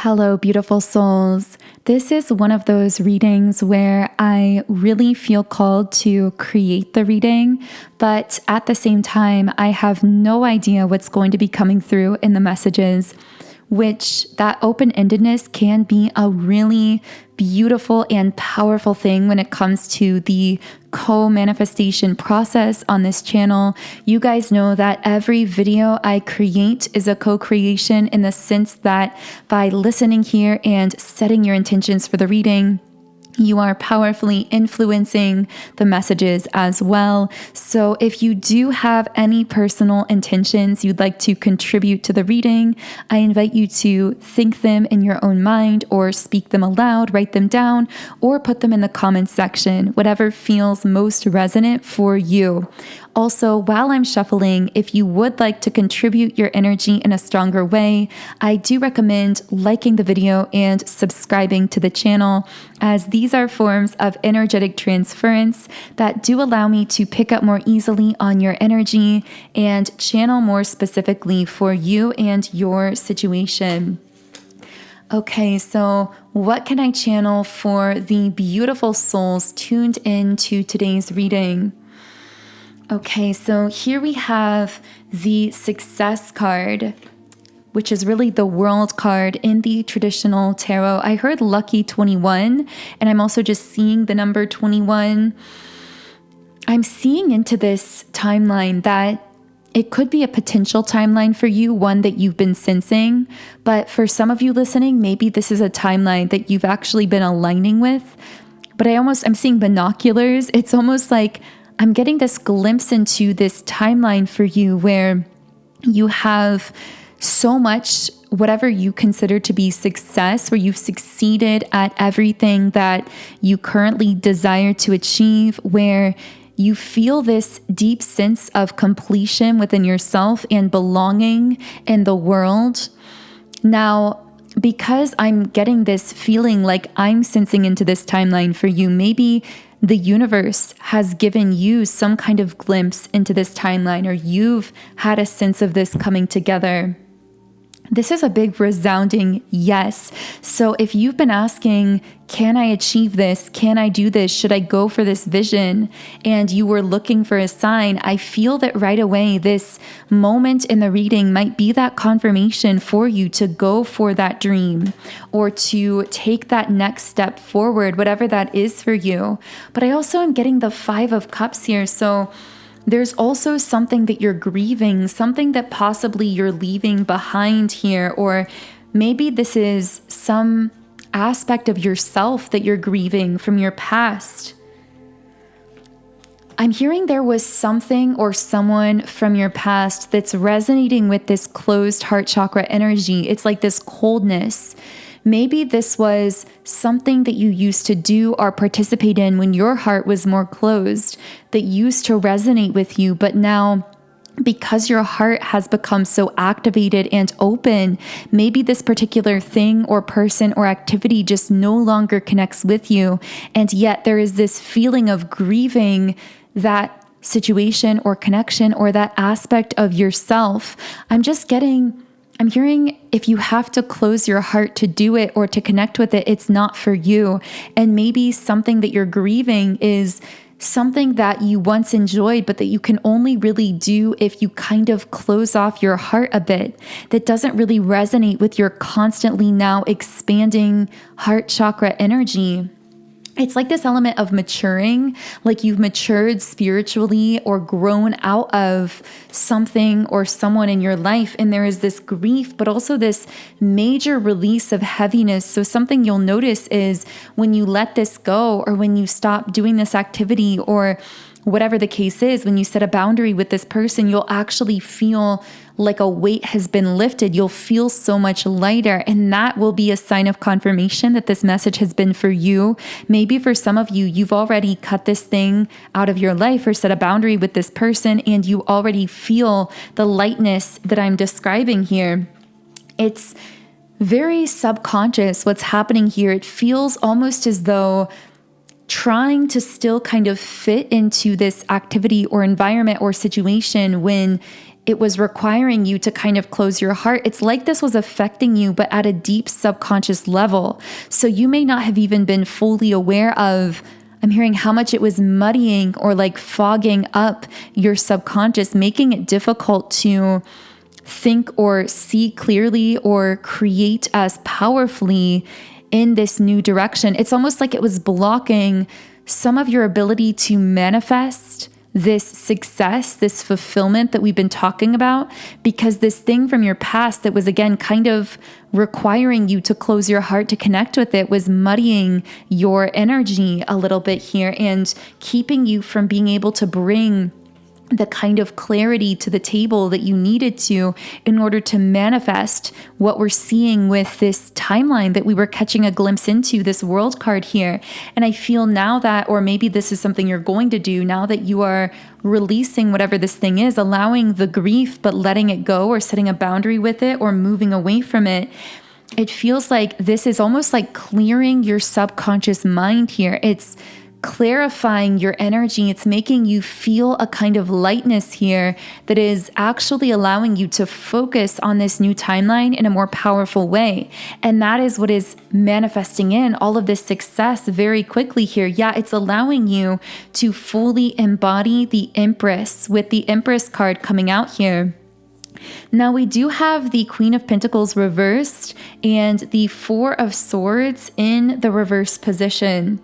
Hello, beautiful souls. This is one of those readings where I really feel called to create the reading, but at the same time, I have no idea what's going to be coming through in the messages, which that open-endedness can be a really beautiful and powerful thing when it comes to the co-manifestation process on this channel. You guys know that every video I create is a co-creation in the sense that by listening here and setting your intentions for the reading, you are powerfully influencing the messages as well. So if you do have any personal intentions you'd like to contribute to the reading, I invite you to think them in your own mind or speak them aloud, write them down, or put them in the comments section, whatever feels most resonant for you. Also, while I'm shuffling, if you would like to contribute your energy in a stronger way, I do recommend liking the video and subscribing to the channel, as these are forms of energetic transference that do allow me to pick up more easily on your energy and channel more specifically for you and your situation. Okay, so what can I channel for the beautiful souls tuned in to today's reading? Okay, so here we have the Success card, which is really the World card in the traditional tarot. I heard lucky 21, and I'm also just seeing the number 21. I'm seeing into this timeline that it could be a potential timeline for you, one that you've been sensing. But for some of you listening, maybe this is a timeline that you've actually been aligning with. But I'm seeing binoculars. It's almost like I'm getting this glimpse into this timeline for you where you have so much, whatever you consider to be success, where you've succeeded at everything that you currently desire to achieve, where you feel this deep sense of completion within yourself and belonging in the world. Now, because I'm getting this feeling like I'm sensing into this timeline for you, maybe the universe has given you some kind of glimpse into this timeline, or you've had a sense of this coming together. This is a big resounding yes. So if you've been asking, can I achieve this? Can I do this? Should I go for this vision? And you were looking for a sign, I feel that right away, this moment in the reading might be that confirmation for you to go for that dream or to take that next step forward, whatever that is for you. But I also am getting the 5 of Cups here. So there's also something that you're grieving, something that possibly you're leaving behind here, or maybe this is some aspect of yourself that you're grieving from your past. I'm hearing there was something or someone from your past that's resonating with this closed heart chakra energy. It's like this coldness. Maybe this was something that you used to do or participate in when your heart was more closed, that used to resonate with you, but now because your heart has become so activated and open, maybe this particular thing or person or activity just no longer connects with you. And yet there is this feeling of grieving that situation or connection or that aspect of yourself. I'm hearing if you have to close your heart to do it or to connect with it, it's not for you. And maybe something that you're grieving is something that you once enjoyed, but that you can only really do if you kind of close off your heart a bit. That doesn't really resonate with your constantly now expanding heart chakra energy. It's like this element of maturing, like you've matured spiritually or grown out of something or someone in your life. And there is this grief, but also this major release of heaviness. So something you'll notice is when you let this go, or when you stop doing this activity, or whatever the case is, when you set a boundary with this person, you'll actually feel like a weight has been lifted. You'll feel so much lighter, and that will be a sign of confirmation that this message has been for you. Maybe for some of you, you've already cut this thing out of your life or set a boundary with this person, and you already feel the lightness that I'm describing here. It's very subconscious what's happening here. It feels almost as though trying to still kind of fit into this activity or environment or situation when it was requiring you to kind of close your heart. It's like this was affecting you, but at a deep subconscious level. So you may not have even been fully aware of, I'm hearing how much it was muddying or like fogging up your subconscious, making it difficult to think or see clearly or create as powerfully in this new direction. It's almost like it was blocking some of your ability to manifest this success, this fulfillment that we've been talking about, because this thing from your past that was, again, kind of requiring you to close your heart to connect with it was muddying your energy a little bit here and keeping you from being able to bring the kind of clarity to the table that you needed to in order to manifest what we're seeing with this timeline that we were catching a glimpse into, this world card here. And I feel now that, or maybe this is something you're going to do now that you are releasing whatever this thing is, allowing the grief, but letting it go or setting a boundary with it or moving away from it. It feels like this is almost like clearing your subconscious mind here. It's clarifying your energy. It's making you feel a kind of lightness here that is actually allowing you to focus on this new timeline in a more powerful way. And that is what is manifesting in all of this success very quickly here. Yeah, it's allowing you to fully embody the Empress with the Empress card coming out here. Now we do have the Queen of Pentacles reversed and the Four of Swords in the reverse position.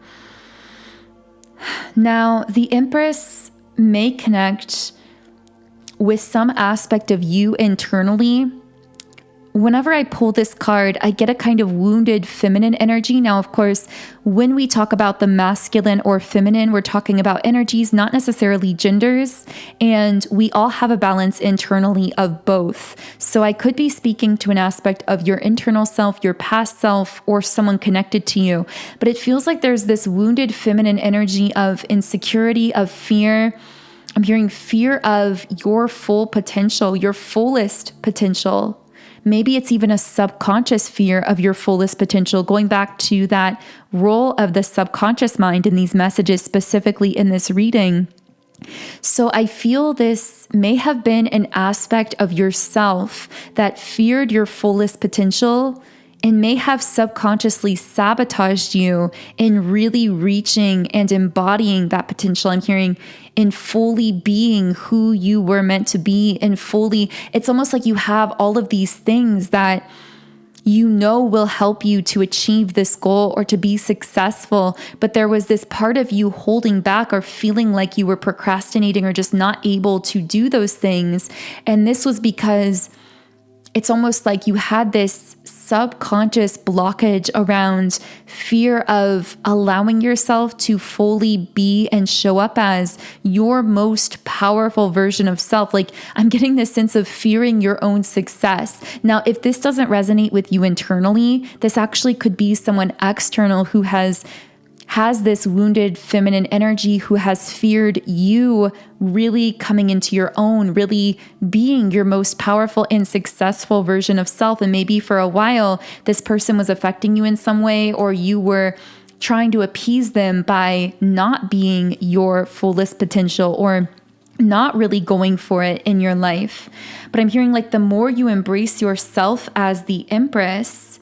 Now, the Empress may connect with some aspect of you internally. Whenever I pull this card, I get a kind of wounded feminine energy. Now, of course, when we talk about the masculine or feminine, we're talking about energies, not necessarily genders. And we all have a balance internally of both. So I could be speaking to an aspect of your internal self, your past self, or someone connected to you. But it feels like there's this wounded feminine energy of insecurity, of fear. I'm hearing fear of your full potential, your fullest potential. Maybe it's even a subconscious fear of your fullest potential, going back to that role of the subconscious mind in these messages, specifically in this reading. So I feel this may have been an aspect of yourself that feared your fullest potential and may have subconsciously sabotaged you in really reaching and embodying that potential. I'm hearing in fully being who you were meant to be, and fully, it's almost like you have all of these things that you know will help you to achieve this goal or to be successful. But there was this part of you holding back or feeling like you were procrastinating or just not able to do those things. And this was because it's almost like you had this subconscious blockage around fear of allowing yourself to fully be and show up as your most powerful version of self. Like, I'm getting this sense of fearing your own success. Now, if this doesn't resonate with you internally, this actually could be someone external who has this wounded feminine energy, who has feared you really coming into your own, really being your most powerful and successful version of self. And maybe for a while, this person was affecting you in some way, or you were trying to appease them by not being your fullest potential or not really going for it in your life. But I'm hearing like the more you embrace yourself as the Empress,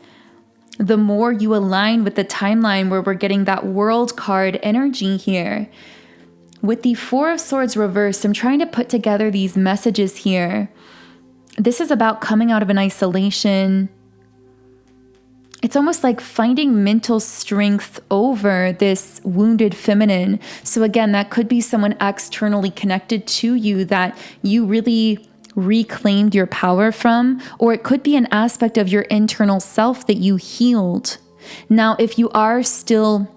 the more you align with the timeline where we're getting that world card energy here. With the Four of Swords reversed, I'm trying to put together these messages here. This is about coming out of an isolation. It's almost like finding mental strength over this wounded feminine. So again, that could be someone externally connected to you that you really reclaimed your power from, or it could be an aspect of your internal self that you healed. Now, if you are still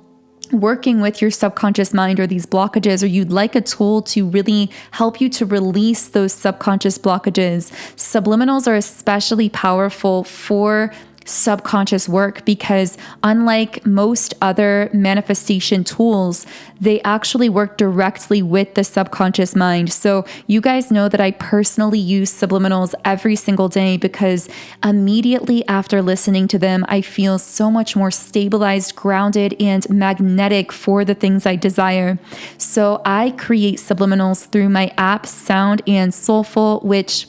working with your subconscious mind or these blockages, or you'd like a tool to really help you to release those subconscious blockages, subliminals are especially powerful for subconscious work, because unlike most other manifestation tools, they actually work directly with the subconscious mind. So you guys know that I personally use subliminals every single day, because immediately after listening to them, I feel so much more stabilized, grounded, and magnetic for the things I desire. So I create subliminals through my app Sound and Soulful, which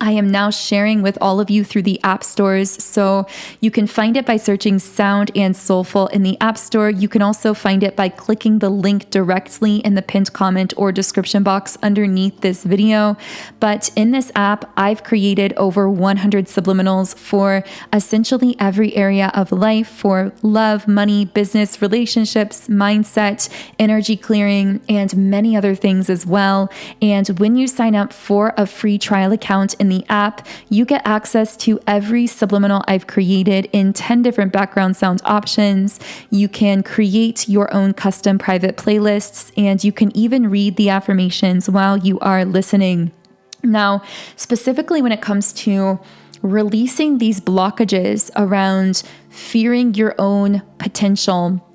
I am now sharing with all of you through the app stores. So you can find it by searching Sound and Soulful in the App Store. You can also find it by clicking the link directly in the pinned comment or description box underneath this video. But in this app, I've created over 100 subliminals for essentially every area of life, for love, money, business, relationships, mindset, energy clearing, and many other things as well. And when you sign up for a free trial account in the app, you get access to every subliminal I've created in 10 different background sound options. You can create your own custom private playlists, and you can even read the affirmations while you are listening. Now, specifically when it comes to releasing these blockages around fearing your own potential,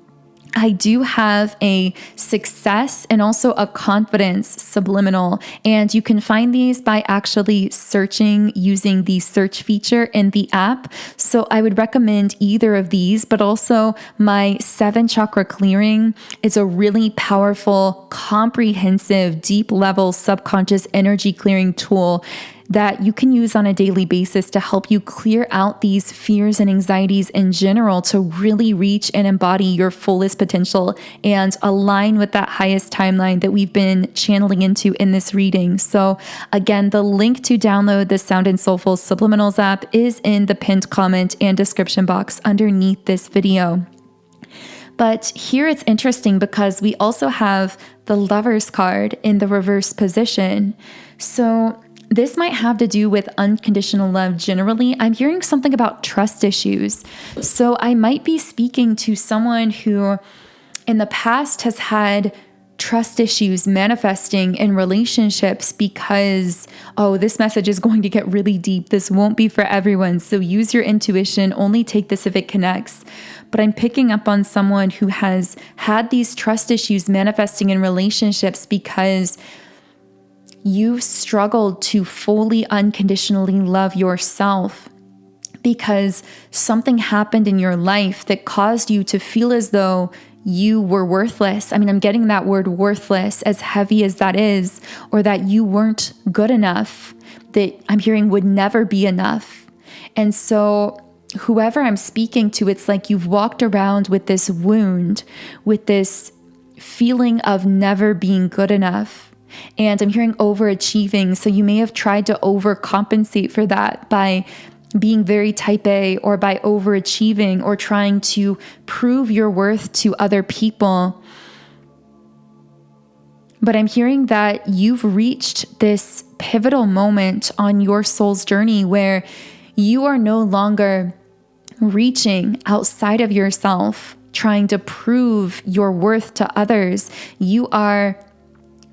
I do have a success and also a confidence subliminal, and you can find these by actually searching using the search feature in the app. So I would recommend either of these, but also my 7 chakra clearing is a really powerful, comprehensive, deep level subconscious energy clearing tool that you can use on a daily basis to help you clear out these fears and anxieties in general to really reach and embody your fullest potential and align with that highest timeline that we've been channeling into in this reading. So again, the link to download the Sound and Soulful Subliminals app is in the pinned comment and description box underneath this video. But here it's interesting because we also have the Lover's card in the reverse position. So this might have to do with unconditional love generally. I'm hearing something about trust issues. So I might be speaking to someone who in the past has had trust issues manifesting in relationships because, this message is going to get really deep. This won't be for everyone. So use your intuition. Only take this if it connects. But I'm picking up on someone who has had these trust issues manifesting in relationships because you've struggled to fully unconditionally love yourself because something happened in your life that caused you to feel as though you were worthless. I mean, I'm getting that word worthless, as heavy as that is, or that you weren't good enough, that I'm hearing would never be enough. And so whoever I'm speaking to, it's like you've walked around with this wound, with this feeling of never being good enough. And I'm hearing overachieving. So you may have tried to overcompensate for that by being very type A or by overachieving or trying to prove your worth to other people. But I'm hearing that you've reached this pivotal moment on your soul's journey where you are no longer reaching outside of yourself, trying to prove your worth to others. You are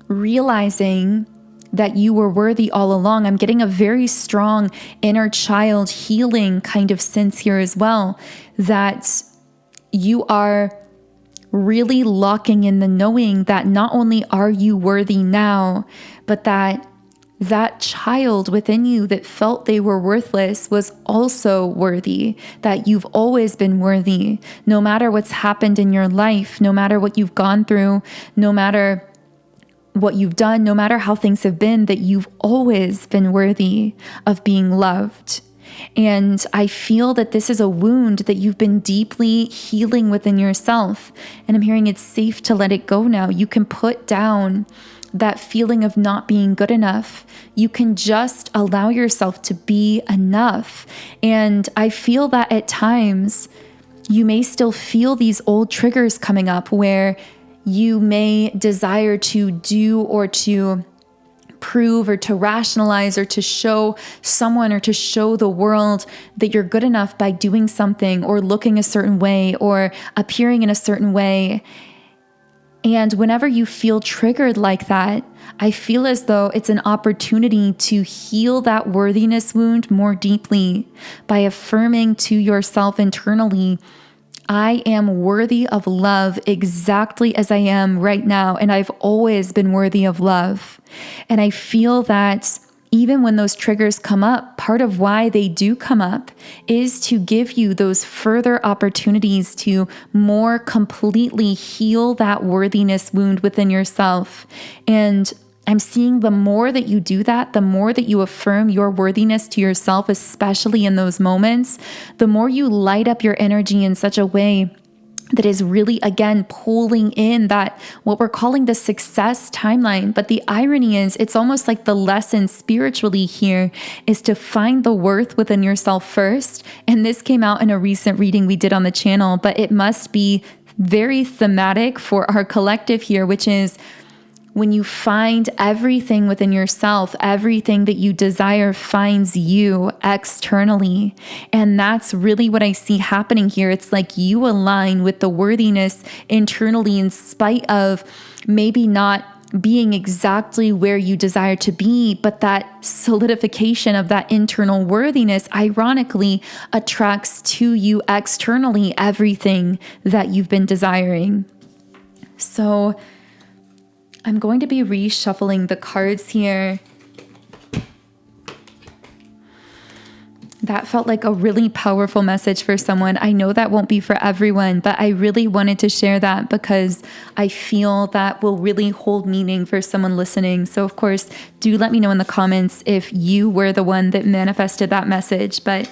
realizing that you were worthy all along. I'm getting a very strong inner child healing kind of sense here as well, that you are really locking in the knowing that not only are you worthy now, but that child within you that felt they were worthless was also worthy, that you've always been worthy, no matter what's happened in your life, no matter what you've gone through, no matter what you've done, no matter how things have been, that you've always been worthy of being loved. And I feel that this is a wound that you've been deeply healing within yourself. And I'm hearing it's safe to let it go now. You can put down that feeling of not being good enough. You can just allow yourself to be enough. And I feel that at times you may still feel these old triggers coming up where you may desire to do or to prove or to rationalize or to show someone or to show the world that you're good enough by doing something or looking a certain way or appearing in a certain way. And whenever you feel triggered like that, I feel as though it's an opportunity to heal that worthiness wound more deeply by affirming to yourself internally, I am worthy of love exactly as I am right now, and I've always been worthy of love. And I feel that even when those triggers come up, part of why they do come up is to give you those further opportunities to more completely heal that worthiness wound within yourself. And I'm seeing the more that you do that, the more that you affirm your worthiness to yourself, especially in those moments, the more you light up your energy in such a way that is really, again, pulling in that what we're calling the success timeline. But the irony is, it's almost like the lesson spiritually here is to find the worth within yourself first. And this came out in a recent reading we did on the channel, but it must be very thematic for our collective here, which is when you find everything within yourself, everything that you desire finds you externally. And that's really what I see happening here. It's like you align with the worthiness internally in spite of maybe not being exactly where you desire to be, but that solidification of that internal worthiness ironically attracts to you externally everything that you've been desiring. So I'm going to be reshuffling the cards here. That felt like a really powerful message for someone. I know that won't be for everyone, but I really wanted to share that because I feel that will really hold meaning for someone listening. So of course, do let me know in the comments if you were the one that manifested that message. But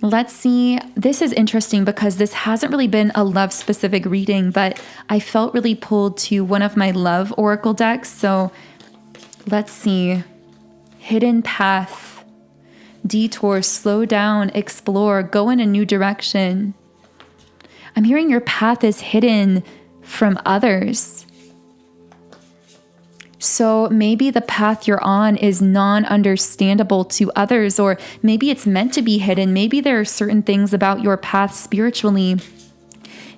let's see. This is interesting because this hasn't really been a love specific reading, but I felt really pulled to one of my love oracle decks. So let's see. Hidden path, detour, slow down, explore, go in a new direction. I'm hearing your path is hidden from others. So maybe the path you're on is non-understandable to others, or maybe it's meant to be hidden. Maybe there are certain things about your path spiritually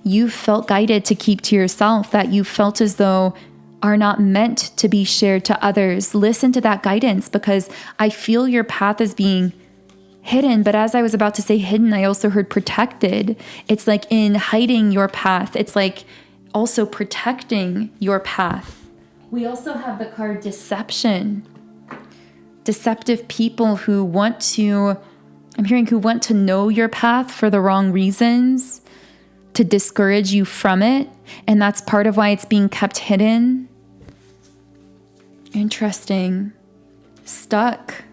you felt guided to keep to yourself that you felt as though are not meant to be shared to others. Listen to that guidance because I feel your path is being hidden. But as I was about to say hidden, I also heard protected. It's like in hiding your path, it's like also protecting your path. We also have the card deception. Deceptive people who want to, I'm hearing who want to know your path for the wrong reasons, to discourage you from it. And that's part of why it's being kept hidden. Interesting. Stuck.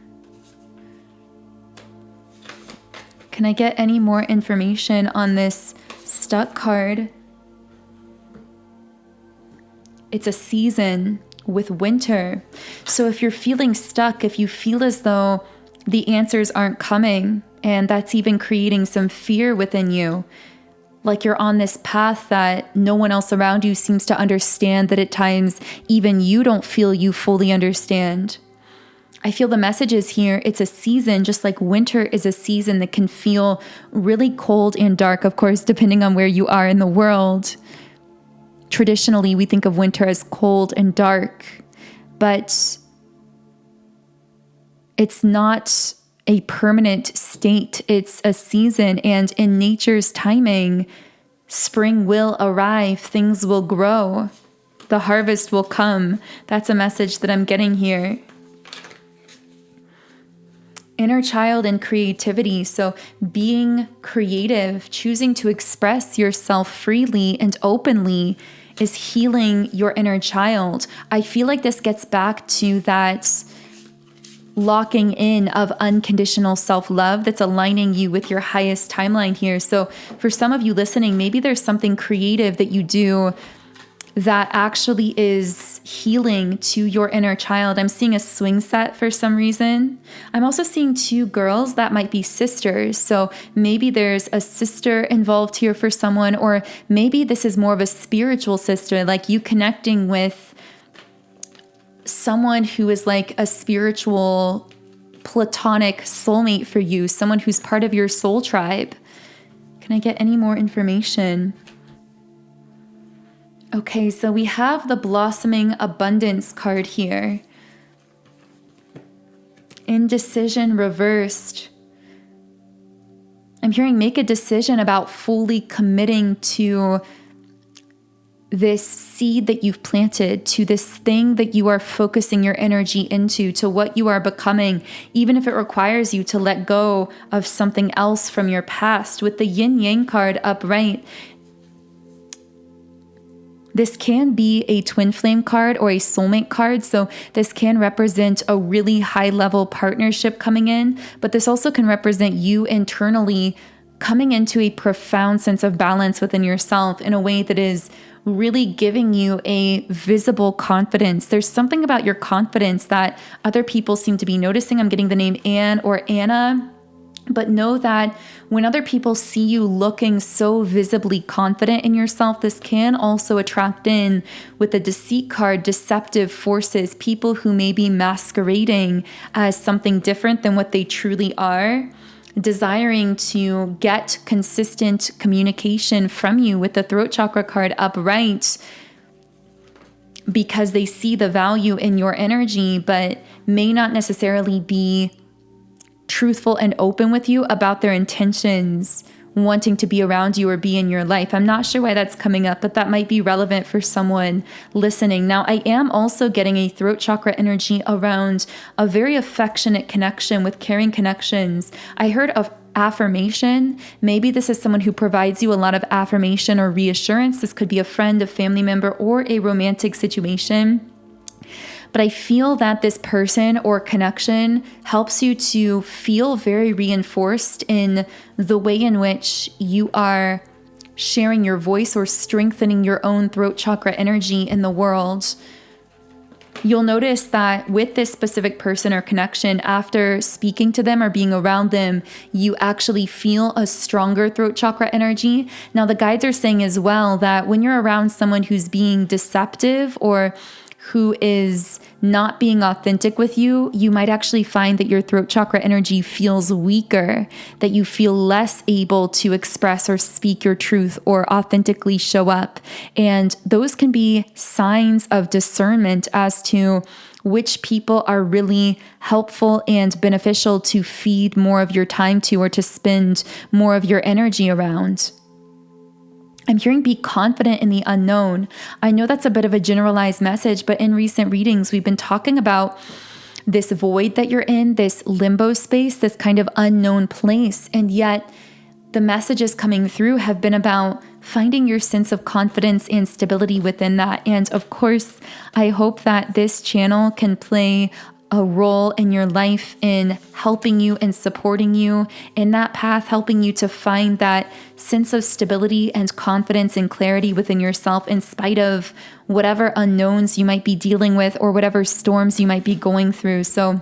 Can I get any more information on this stuck card? It's a season with winter. So if you're feeling stuck, if you feel as though the answers aren't coming, and that's even creating some fear within you, like you're on this path that no one else around you seems to understand, that at times even you don't feel you fully understand. I feel the messages here, it's a season, just like winter is a season that can feel really cold and dark, of course, depending on where you are in the world. Traditionally, we think of winter as cold and dark, but it's not a permanent state. It's a season, and in nature's timing, spring will arrive, things will grow, the harvest will come. That's a message that I'm getting here. Inner child and creativity. So being creative, choosing to express yourself freely and openly is healing your inner child. I feel like this gets back to that locking in of unconditional self-love that's aligning you with your highest timeline here. So for some of you listening, maybe there's something creative that you do that actually is healing to your inner child. I'm seeing a swing set for some reason. I'm also seeing two girls that might be sisters. So maybe there's a sister involved here for someone, or maybe this is more of a spiritual sister, like you connecting with someone who is like a spiritual platonic soulmate for you, someone who's part of your soul tribe. Can I get any more information? Okay, so we have the blossoming abundance card here. Indecision reversed. I'm hearing make a decision about fully committing to this seed that you've planted, to this thing that you are focusing your energy into, to what you are becoming, even if it requires you to let go of something else from your past. With the yin yang card upright, This can be a twin flame card or a soulmate card. So this can represent a really high level partnership coming in, but this also can represent you internally coming into a profound sense of balance within yourself in a way that is really giving you a visible confidence. There's something about your confidence that other people seem to be noticing. I'm getting the name Anne or Anna. But know that when other people see you looking so visibly confident in yourself, this can also attract in, with the deceit card, deceptive forces, people who may be masquerading as something different than what they truly are, desiring to get consistent communication from you with the throat chakra card upright because they see the value in your energy, but may not necessarily be truthful and open with you about their intentions, wanting to be around you or be in your life. I'm not sure why that's coming up, but that might be relevant for someone listening. Now, I am also getting a throat chakra energy around a very affectionate connection with caring connections. I heard of affirmation. Maybe this is someone who provides you a lot of affirmation or reassurance. This could be a friend, a family member, or a romantic situation. But I feel that this person or connection helps you to feel very reinforced in the way in which you are sharing your voice or strengthening your own throat chakra energy in the world. You'll notice that with this specific person or connection, after speaking to them or being around them, you actually feel a stronger throat chakra energy. Now, the guides are saying as well that when you're around someone who's being deceptive or who is not being authentic with you, you might actually find that your throat chakra energy feels weaker, that you feel less able to express or speak your truth or authentically show up. And those can be signs of discernment as to which people are really helpful and beneficial to feed more of your time to or to spend more of your energy around. I'm hearing be confident in the unknown. I know that's a bit of a generalized message, but in recent readings, we've been talking about this void that you're in, this limbo space, this kind of unknown place. And yet the messages coming through have been about finding your sense of confidence and stability within that. And of course, I hope that this channel can play a role in your life in helping you and supporting you in that path, helping you to find that sense of stability and confidence and clarity within yourself in spite of whatever unknowns you might be dealing with or whatever storms you might be going through. So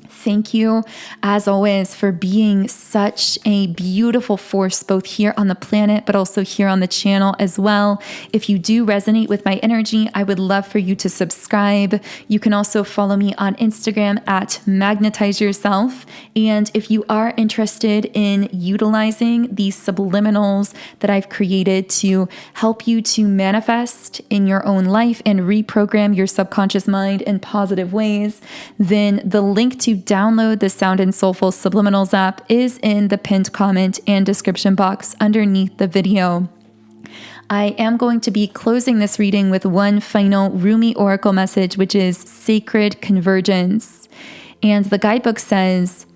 thank you, as always, for being such a beautiful force, both here on the planet, but also here on the channel as well. If you do resonate with my energy, I would love for you to subscribe. You can also follow me on Instagram at Magnetize Yourself. And if you are interested in utilizing these subliminals that I've created to help you to manifest in your own life and reprogram your subconscious mind in positive ways, then the link to download the Sound and Soulful Subliminals app is in the pinned comment and description box underneath the video. I am going to be closing this reading with one final Rumi Oracle message, which is Sacred Convergence. And the guidebook says,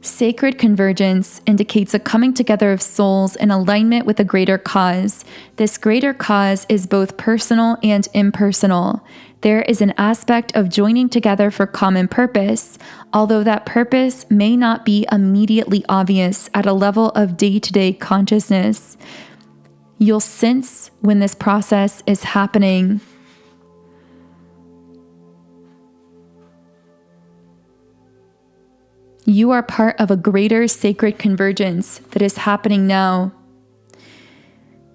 Sacred convergence indicates a coming together of souls in alignment with a greater cause. This greater cause is both personal and impersonal. There is an aspect of joining together for common purpose, although that purpose may not be immediately obvious at a level of day-to-day consciousness. You'll sense when this process is happening. You are part of a greater sacred convergence that is happening now.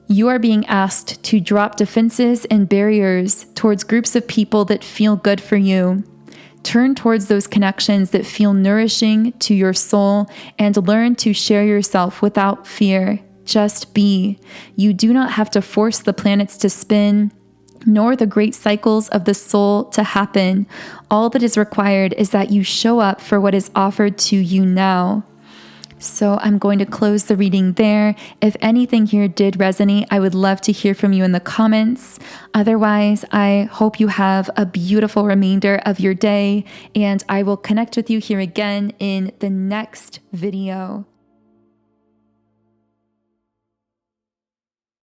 You are being asked to drop defenses and barriers towards groups of people that feel good for you. Turn towards those connections that feel nourishing to your soul and learn to share yourself without fear. Just be. You do not have to force the planets to spin, nor the great cycles of the soul to happen. All that is required is that you show up for what is offered to you now. So I'm going to close the reading there. If anything here did resonate, I would love to hear from you in the comments. Otherwise, I hope you have a beautiful remainder of your day, and I will connect with you here again in the next video.